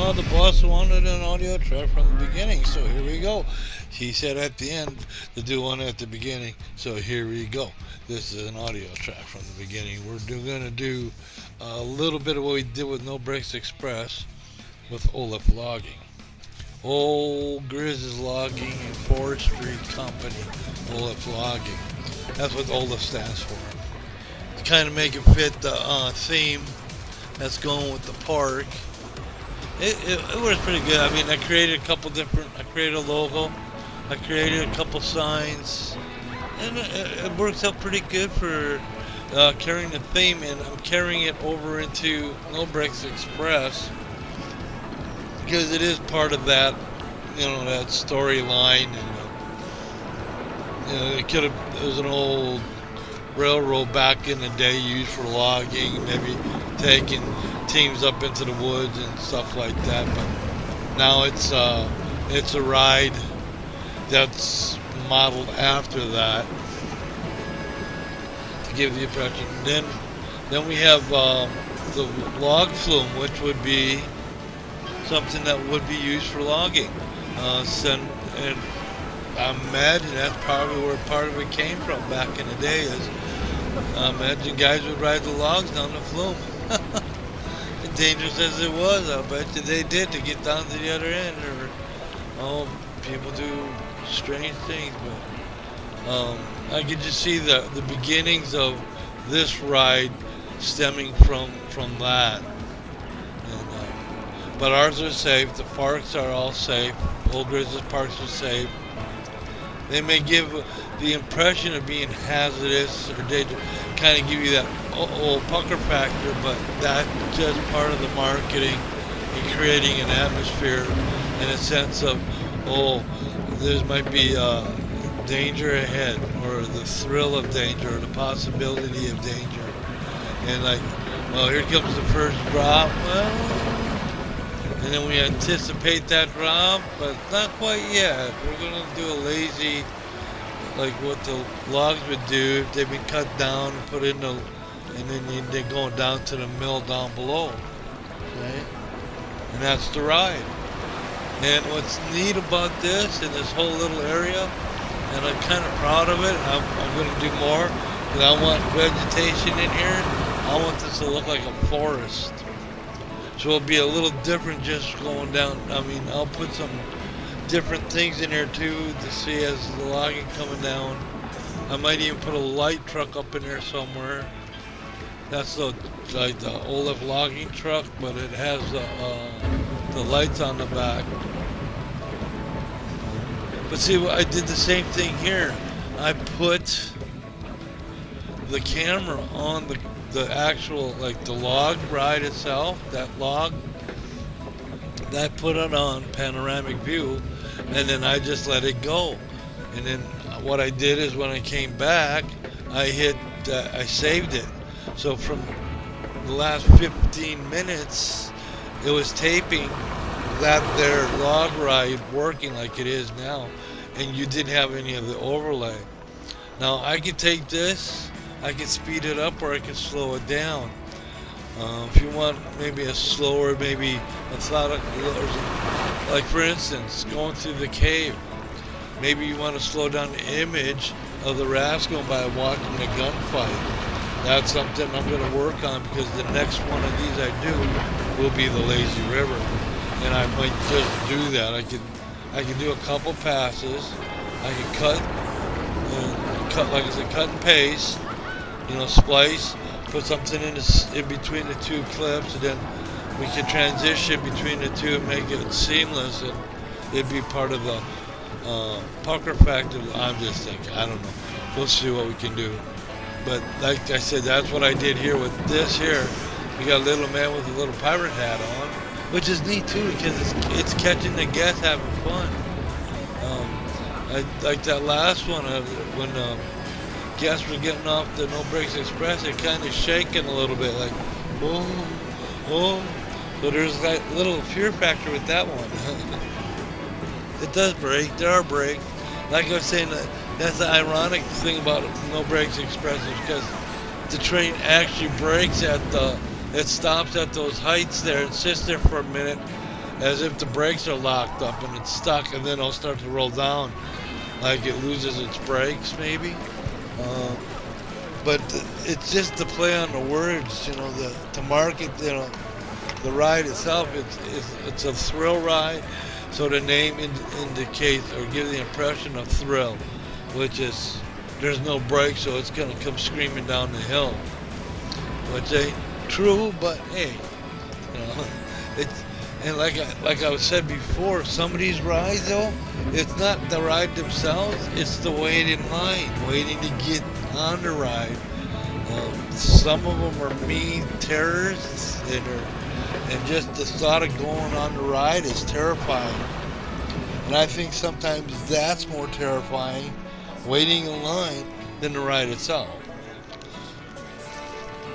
Well, the boss wanted an audio track from the beginning, so here we go. He said at the end to do one at the beginning, so here we go. This is an audio track from the beginning. We're going to do a little bit of what we did with No Breaks Express with OLF Logging. OelGrez is logging and forestry company, OLF Logging. That's what OLF stands for. To kind of make it fit the theme that's going with the park. It works pretty good. I mean, I created a logo, I created a couple signs, and it works out pretty good for carrying the theme, and I'm carrying it over into No Breaks Express because it is part of that, that storyline. And it was an old railroad back in the day used for logging, maybe taking teams up into the woods and stuff like that. But now it's a ride that's modeled after that to give the impression. Then we have the log flume, which would be something that would be used for logging. And I imagine that's probably where part of it came from back in the day. Is I imagine guys would ride the logs down the flume. Dangerous as it was, I bet you they did to get down to the other end. Or people do strange things, but I could just see the beginnings of this ride stemming from that. And, but ours are safe. The parks are all safe. OelGrez's parks are safe. They may give the impression of being hazardous or dangerous, kind of give you that old pucker factor, but that's just part of the marketing and creating an atmosphere and a sense of, there might be danger ahead, or the thrill of danger, or the possibility of danger. And here comes the first drop. And then we anticipate that drop, but not quite yet. We're going to do a lazy, like what the logs would do if they've been cut down and put in and then they're going down to the mill down below. Okay? And that's the ride. And what's neat about this and this whole little area, and I'm kind of proud of it, I'm going to do more, because I want vegetation in here. I want this to look like a forest. So it'll be a little different just going down. I mean, I'll put some different things in here too to see as the logging coming down. I might even put a light truck up in there somewhere. That's like the OLF logging truck, but it has the lights on the back. But see, I did the same thing here. I put the camera on the actual, like the log ride itself, that log, I put it on panoramic view, and then I just let it go. And then what I did is when I came back, I saved it. So from the last 15 minutes, it was taping that their log ride working like it is now, and you didn't have any of the overlay. Now I can take this, I can speed it up, or I can slow it down. If you want maybe a slower, maybe methodical, like for instance, going through the cave. Maybe you want to slow down the image of the rafts going by watching the gunfight. That's something I'm going to work on, because the next one of these I do will be the Lazy River, and I might just do that. I can do a couple passes. I can cut, like I said, cut and paste. Splice, put something in between the two clips, and then we can transition between the two and make it seamless, and it'd be part of the pucker factor. I'm just thinking, I don't know. We'll see what we can do. But like I said, that's what I did here with this here. We got a little man with a little pirate hat on, which is neat too, because it's catching the guests having fun. I like that last one when guests were getting off the No Breaks Express, it kind of shaking a little bit, like, oh. So there's that little fear factor with that one. It does break. There are breaks. Like I was saying, that's the ironic thing about No Breaks Express, is because the train actually brakes it stops at those heights there and sits there for a minute, as if the brakes are locked up and it's stuck, and then it'll start to roll down, like it loses its brakes maybe. But it's just the play on the words, to market, the ride itself. It's a thrill ride, so the name indicates or gives the impression of thrill, which is there's no brakes, so it's gonna come screaming down the hill, which ain't true, but hey, it's. And like I said before, some of these rides though, it's not the ride themselves, it's the wait in line, waiting to get on the ride. Some of them are mean terrorists, and just the thought of going on the ride is terrifying. And I think sometimes that's more terrifying, waiting in line, than the ride itself.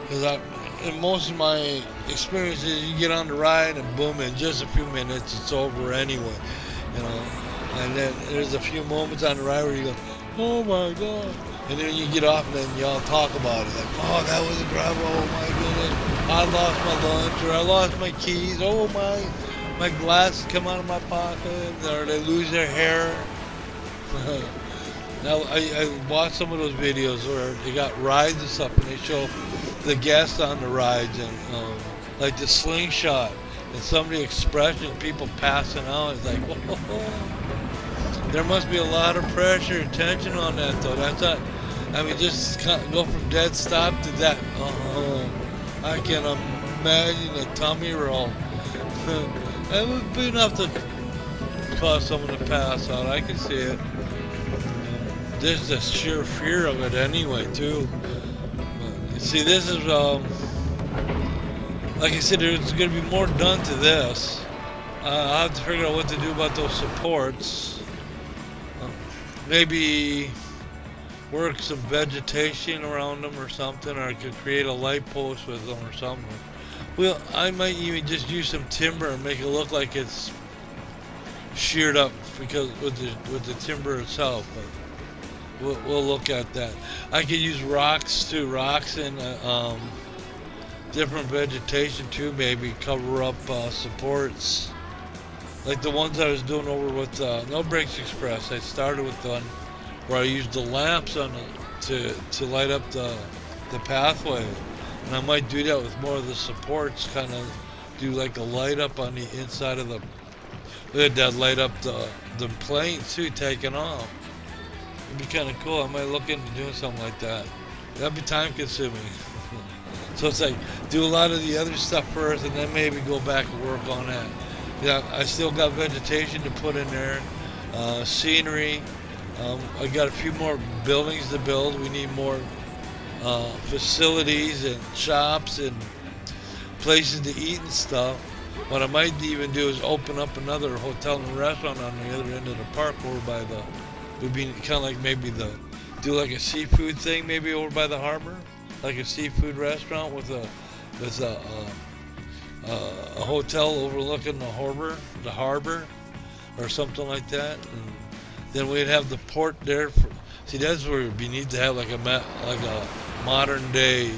Because in most of my experiences, you get on the ride and boom, in just a few minutes it's over anyway, and then there's a few moments on the ride where you go, oh my god, and then you get off and then y'all talk about it, like, oh, that was a drive, oh my goodness, I lost my lunch, or I lost my keys, oh my glasses come out of my pocket, or they lose their hair. Now, I watched some of those videos where they got rides and stuff, and they show the guests on the rides, and like the slingshot, and some of the expressions, people passing out. It's like, whoa, there must be a lot of pressure and tension on that, though. That's not, just go from dead stop to that. I can imagine a tummy roll. That would be enough to cause someone to pass out. I can see it. There's the sheer fear of it anyway, too. See, this is, like I said, there's going to be more done to this. I'll have to figure out what to do about those supports. Maybe work some vegetation around them or something, or I could create a light post with them or something. Well, I might even just use some timber and make it look like it's sheared up because with the timber itself. But we'll look at that. I could use rocks too, rocks and different vegetation too, maybe cover up supports. Like the ones I was doing over with No Brakes Express. I started with one where I used the lamps on to light up the pathway. And I might do that with more of the supports, kind of do like a light up on the inside of that light up the plane too, taking off. It'd be kind of cool. I might look into doing something like that. That'd be time consuming. So it's like, do a lot of the other stuff first and then maybe go back and work on that. Yeah, I still got vegetation to put in there, scenery. I got a few more buildings to build. We need more facilities and shops and places to eat and stuff. What I might even do is open up another hotel and restaurant on the other end of the park over by would be kind of like maybe do like a seafood thing maybe over by the harbor, like a seafood restaurant with a hotel overlooking the harbor or something like that. And then we'd have the port there. See, that's where we need to have like a modern day.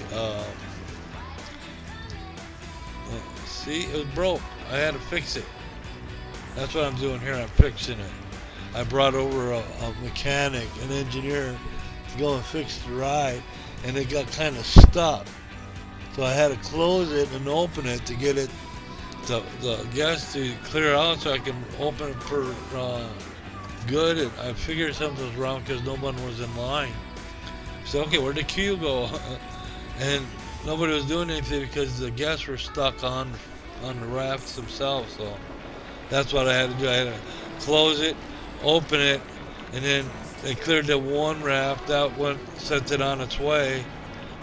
See, it was broke. I had to fix it. That's what I'm doing here. I'm fixing it. I brought over a mechanic, an engineer, to go and fix the ride, and it got kind of stuck. So I had to close it and open it to get it, the guests to clear out so I can open it for good. And I figured something was wrong because no one was in line. So, okay, where'd the queue go? And nobody was doing anything because the guests were stuck on the rafts themselves. So that's what I had to do. I had to close it, open it, and then they cleared the one raft. That one sent it on its way,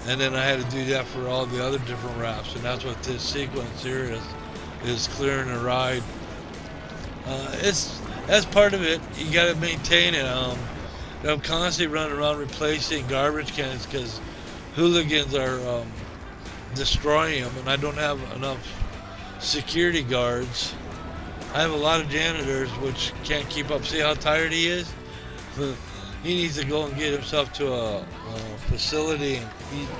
and then I had to do that for all the other different rafts. And that's what this sequence here is clearing the ride. That's part of it. You got to maintain it. I'm constantly running around replacing garbage cans because hooligans are destroying them, and I don't have enough security guards. I have a lot of janitors which can't keep up. See how tired he is? He needs to go and get himself to a facility and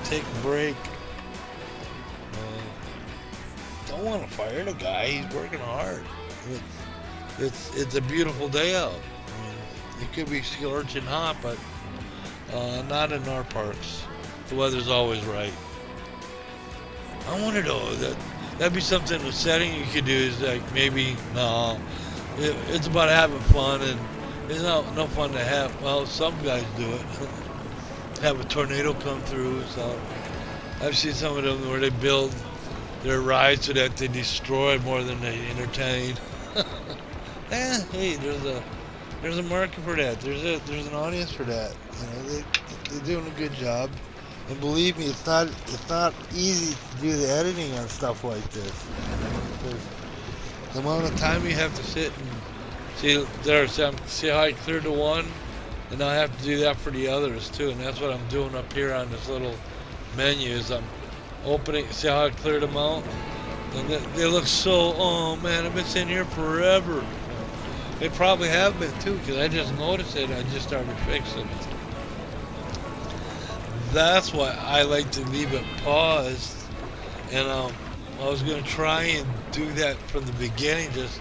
take a break. Don't want to fire the guy. He's working hard. It's a beautiful day out. I mean, it could be scorching hot, but not in our parks. The weather's always right. I want to know that'd be something. The setting you could do is like maybe no, it's about having fun, and it's no fun to have. Well, some guys do it. Have a tornado come through. So I've seen some of them where they build their rides so that they destroy more than they entertain. Hey, there's a market for that. There's an audience for that. You know, they're doing a good job. And believe me, it's not easy to do the editing on stuff like this. Because the amount of time you have to sit and see how I cleared the one, and I have to do that for the others too. And that's what I'm doing up here on this little menu. Is I'm opening. See how I cleared them out, and they look so. Oh man, I've been sitting here forever. They probably have been too, because I just noticed it. I just started fixing it. That's why I like to leave it paused, and I was gonna try and do that from the beginning. Just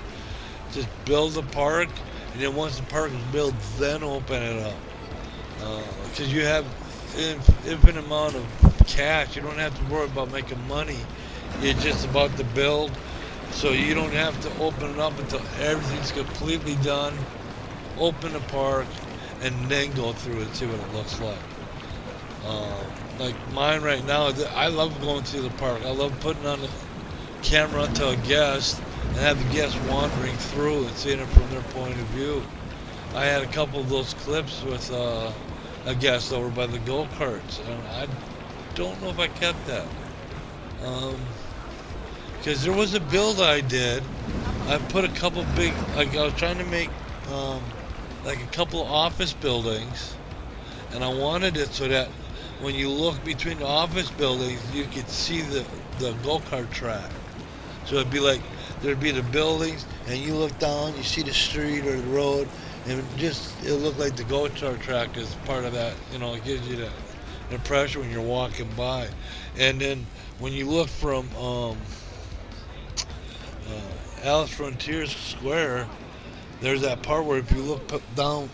build the park, and then once the park is built, then open it up. Because you have infinite amount of cash. You don't have to worry about making money. It's just about the build. So you don't have to open it up until everything's completely done. Open the park, and then go through it, see what it looks like. Like mine right now, I love going to the park. I love putting on the camera to a guest and have the guests wandering through and seeing it from their point of view. I had a couple of those clips with a guest over by the go-karts, and I don't know if I kept that. Because there was a build I did. I put a couple big, like I was trying to make like a couple of office buildings, and I wanted it so that when you look between the office buildings, you could see the go-kart track. So it'd be like, there'd be the buildings, and you look down, you see the street or the road, and it looked like the go-kart track is part of that. You know, it gives you that impression when you're walking by. And then when you look from Alice Frontier Square, there's that part where if you look down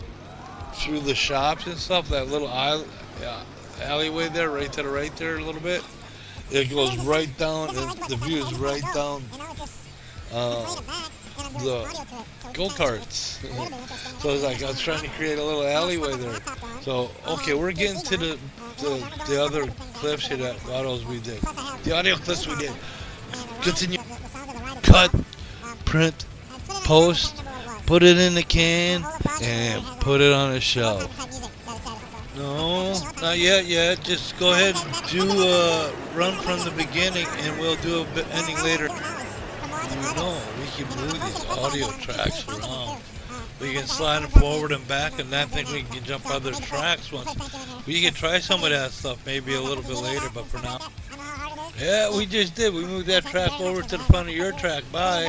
through the shops and stuff, that little alleyway there, right to the right there a little bit, it goes right down, and the view is right down the go-karts. So it's like I was trying to create a little alleyway there. So okay, we're getting to the other clips here, that autos we did. The audio clips we did. Continue. Cut, print, post, put it in the can, and put it on a shelf. No, not yet. Just go ahead and do run from the beginning, and we'll do a bit ending later. You know, we can move these audio tracks around. We can slide them forward and back, and I think we can jump other tracks once. We can try some of that stuff maybe a little bit later, but for now. Yeah, we just did. We moved that track over to the front of your track. Bye.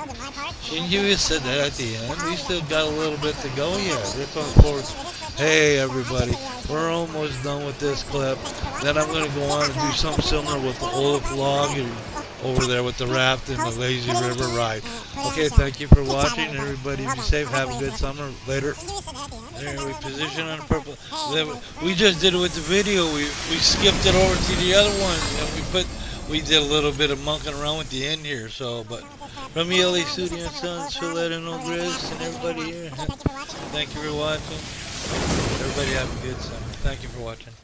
And you just said that at the end. We still got a little bit to go yet. This one's forward. Hey, everybody. We're almost done with this clip. Then I'm going to go on and do something similar with the OLF Logging over there with the raft and the lazy river ride. Okay, thank you for watching. Everybody be safe. Have a good summer. Later. There, we position on purple. We just did it with the video. We skipped it over to the other one, and we did a little bit of monkeying around with the end here. So, but from ELAstudio and Sons, PhylEd and OelGrez, and everybody here, thank you for watching. Everybody have a good summer. Thank you for watching.